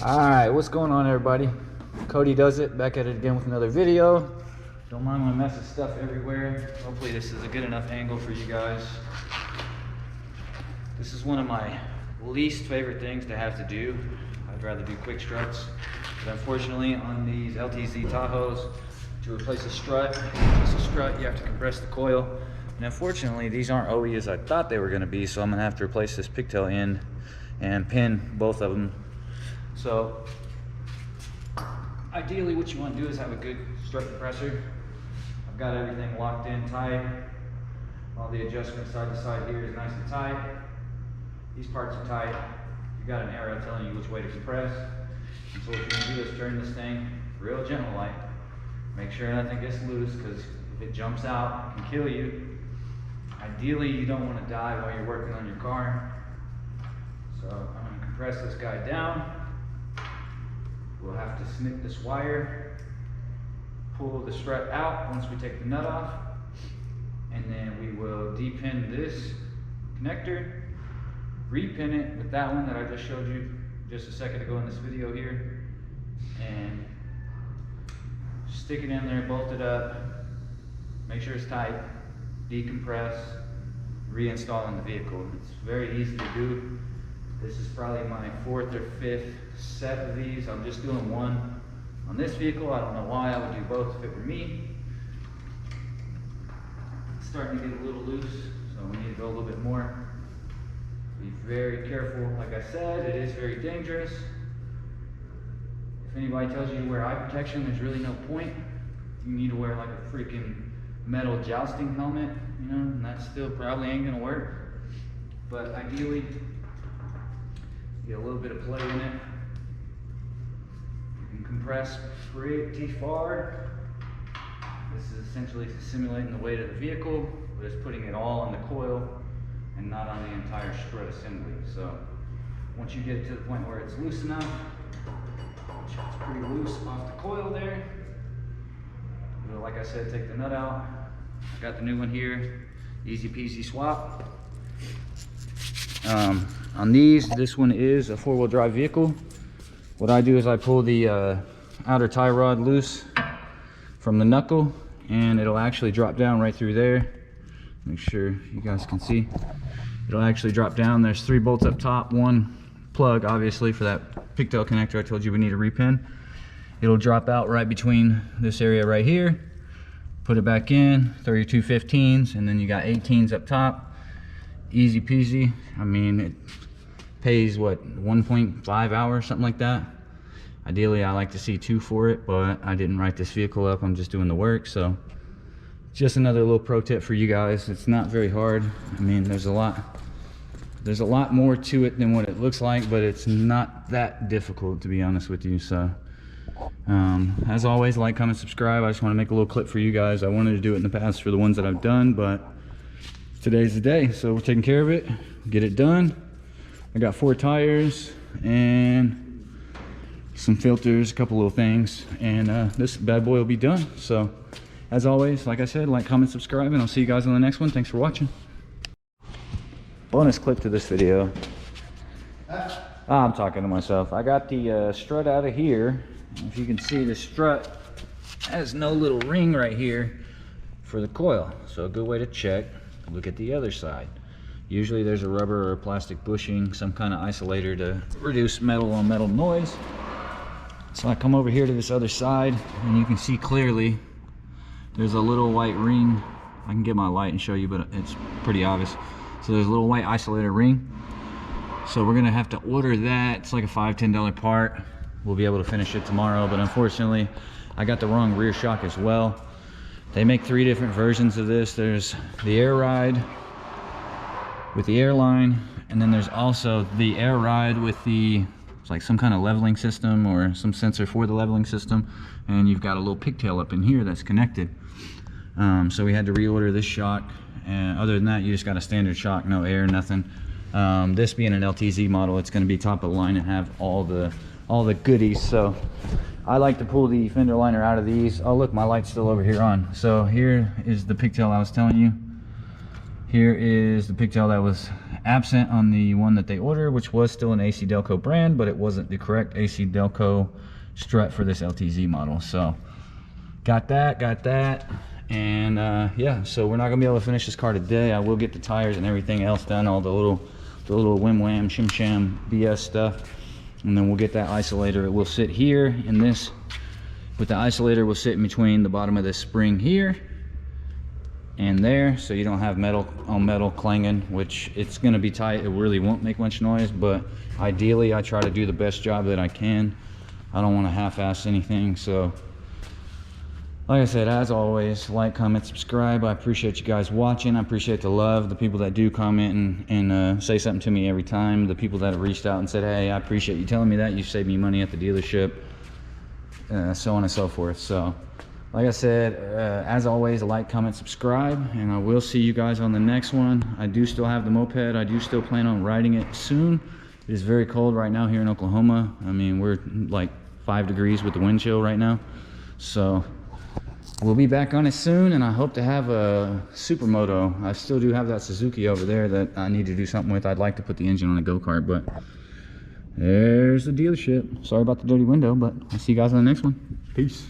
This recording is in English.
Alright, what's going on, everybody? Cody Does It, back at it again with another video. Don't mind my mess of stuff everywhere. Hopefully this is a good enough angle for you guys. This is one of my least favorite things to have to do. I'd rather do quick struts. But unfortunately on these LTZ Tahoes, to replace a strut, you have to compress the coil. And unfortunately these aren't OE as I thought they were going to be, so I'm going to have to replace this pigtail end and pin both of them. So ideally what you want to do is have a good strut compressor. I've got everything locked in tight. All the adjustments side to side here is nice and tight. These parts are tight. You've got an arrow telling you which way to compress. And so what you're going to do is turn this thing real gentle like. Make sure nothing gets loose, because if it jumps out, it can kill you. Ideally you don't want to die while you're working on your car. So I'm going to compress this guy down. We'll have to snip this wire, pull the strut out once we take the nut off, and then we will depin this connector, repin it with that one that I just showed you just a second ago in this video here, and stick it in there, bolt it up, make sure it's tight, decompress, reinstall in the vehicle. It's very easy to do. This is probably my fourth or fifth set of these. I'm just doing one on this vehicle. I don't know why I would do both if it were me. It's starting to get a little loose, so we need to go a little bit more. Be very careful. Like I said, it is very dangerous. If anybody tells you to wear eye protection, there's really no point. You need to wear like a freaking metal jousting helmet, you know, and that still probably ain't gonna work. But ideally, get a little bit of play in it. You can compress pretty far. This is essentially simulating the weight of the vehicle, but it's putting it all on the coil and not on the entire strut assembly. So once you get it to the point where it's loose enough, which it's pretty loose off the coil there, you'll, like I said, take the nut out. I got the new one here, easy peasy swap. On these, this one is a four-wheel drive vehicle. What I do is I pull the outer tie rod loose from the knuckle, and it'll actually drop down right through there. Make sure you guys can see. It'll actually drop down. There's 3 bolts up top, 1 plug obviously for that pigtail connector I told you we need to repin. It'll drop out right between this area right here. Put it back in, 32 15s, and then you got 18s up top. Easy peasy. I mean, it pays what, 1.5 hours, something like that. Ideally I like to see 2 for it, but I didn't write this vehicle up, I'm just doing the work. So just another little pro tip for you guys. It's not very hard. I mean, there's a lot more to it than what it looks like, but it's not that difficult, to be honest with you. So as always, like, comment, subscribe. I just want to make a little clip for you guys. I wanted to do it in the past for the ones that I've done, but today's the day, so we're taking care of it, get it done. I got 4 tires and some filters, a couple little things, and this bad boy will be done. So as always, like I said, like, comment, subscribe, and I'll see you guys on the next one. Thanks for watching. Bonus clip to this video. I'm talking to myself. I got the strut out of here. If you can see, the strut has no little ring right here for the coil, so a good way to check, look at the other side. Usually there's a rubber or a plastic bushing, some kind of isolator to reduce metal on metal noise. So I come over here to this other side, and you can see clearly there's a little white ring. I can get my light and show you, but it's pretty obvious. So there's a little white isolator ring. So we're gonna have to order that. It's like a $5–10 part. We'll be able to finish it tomorrow, but unfortunately I got the wrong rear shock as well. They make 3 different versions of this. There's the air ride with the airline, and then there's also the air ride with the, it's like some kind of leveling system or some sensor for the leveling system, and you've got a little pigtail up in here that's connected. So we had to reorder this shock, and other than that you just got a standard shock, no air, nothing. This being an LTZ model, it's going to be top of the line and have all the goodies. So I like to pull the fender liner out of these. Oh look, my light's still over here on. So here is the pigtail I was telling you. Here is the pigtail that was absent on the one that they ordered, which was still an AC Delco brand, but it wasn't the correct AC Delco strut for this LTZ model. So got that. And yeah, so we're not gonna be able to finish this car today. I will get the tires and everything else done, all the little whim wham shim sham BS stuff, and then we'll get that isolator. It will sit here in this, but the isolator will sit in between the bottom of this spring here and there, so you don't have metal on metal clanging, which it's going to be tight. It really won't make much noise, but ideally I try to do the best job that I can. I don't want to half-ass anything. So like I said, as always, like, comment, subscribe. I appreciate you guys watching. I appreciate the love, the people that do comment and say something to me every time, the people that have reached out and said, hey, I appreciate you telling me that, you saved me money at the dealership, so on and so forth. So like I said, as always, like, comment, subscribe, and I will see you guys on the next one. I do still have the moped. I do still plan on riding it soon. It is very cold right now here in Oklahoma. I mean, we're like 5 degrees with the wind chill right now. So we'll be back on it soon, and I hope to have a supermoto. I still do have that Suzuki over there that I need to do something with. I'd like to put the engine on a go-kart, but there's the dealership. Sorry about the dirty window, but I'll see you guys on the next one. Peace.